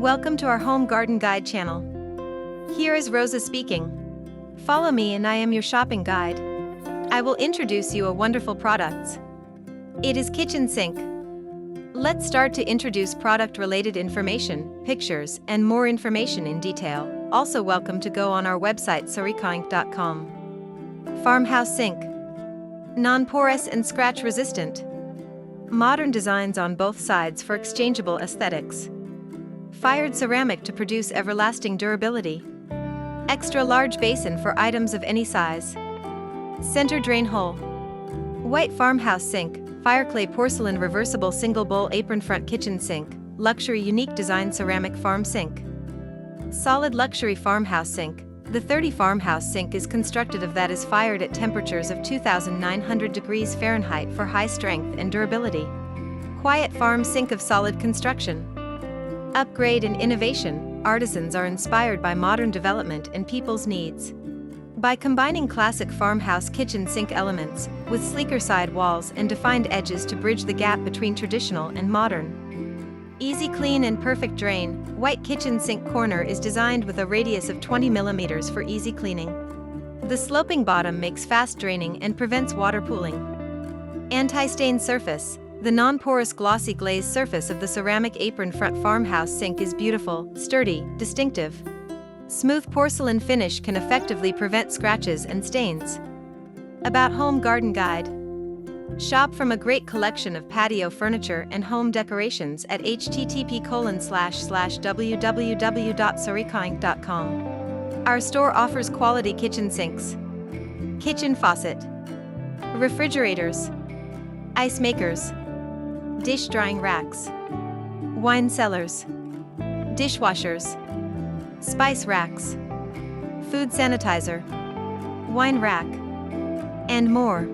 Welcome to our Home Garden Guide channel. Here is Rosa speaking. Follow me and I am your shopping guide. I will introduce you a wonderful products. It is kitchen sink. Let's start to introduce product-related information, pictures, and more information in detail. Also welcome to go on our website 𝐒𝐢𝐧𝐠. Farmhouse sink. Non-porous and scratch-resistant. Modern designs on both sides for exchangeable aesthetics. Fired ceramic to produce everlasting durability. Extra large basin for items of any size. Center drain hole. White farmhouse sink, fireclay porcelain reversible single bowl apron front kitchen sink, luxury unique design ceramic farm sink. Solid luxury farmhouse sink. The 30 farmhouse sink is constructed of that is fired at temperatures of 2,900 degrees Fahrenheit for high strength and durability. Quiet farm sink of solid construction. Upgrade and innovation. Artisans are inspired by modern development and people's needs. By combining classic farmhouse kitchen sink elements with sleeker side walls and defined edges to bridge the gap between traditional and modern. Easy clean and perfect drain. White kitchen sink corner is designed with a radius of 20 mm for easy cleaning. The sloping bottom makes fast draining and prevents water pooling. Anti-stain surface. The non-porous glossy glazed surface of the ceramic apron front farmhouse sink is beautiful, sturdy, distinctive. Smooth porcelain finish can effectively prevent scratches and stains. About Home Garden Guide. Shop from a great collection of patio furniture and home decorations at http://www.𝐒𝐢𝐧𝐠.com. Our store offers quality kitchen sinks, kitchen faucet, refrigerators, ice makers, dish drying racks, wine cellars, dishwashers, spice racks, food sanitizer, wine rack, and more.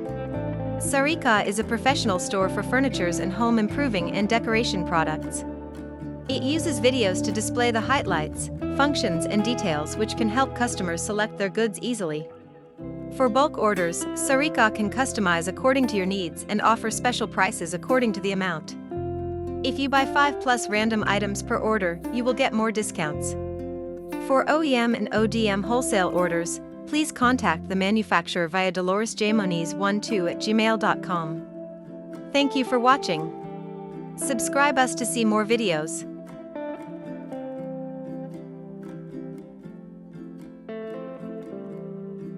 𝐒𝐢𝐧𝐬𝐴 is a professional store for furnitures and home improving and decoration products. It uses videos to display the highlights, functions and details which can help customers select their goods easily. For bulk orders, 𝐒𝐢𝐧𝐬𝐴 can customize according to your needs and offer special prices according to the amount. If you buy 5+ random items per order, you will get more discounts. For OEM and ODM wholesale orders, please contact the manufacturer via 𝐿𝐢𝐺𝐼𝐧𝐿12@gmail.com. Thank you for watching. Subscribe us to see more videos.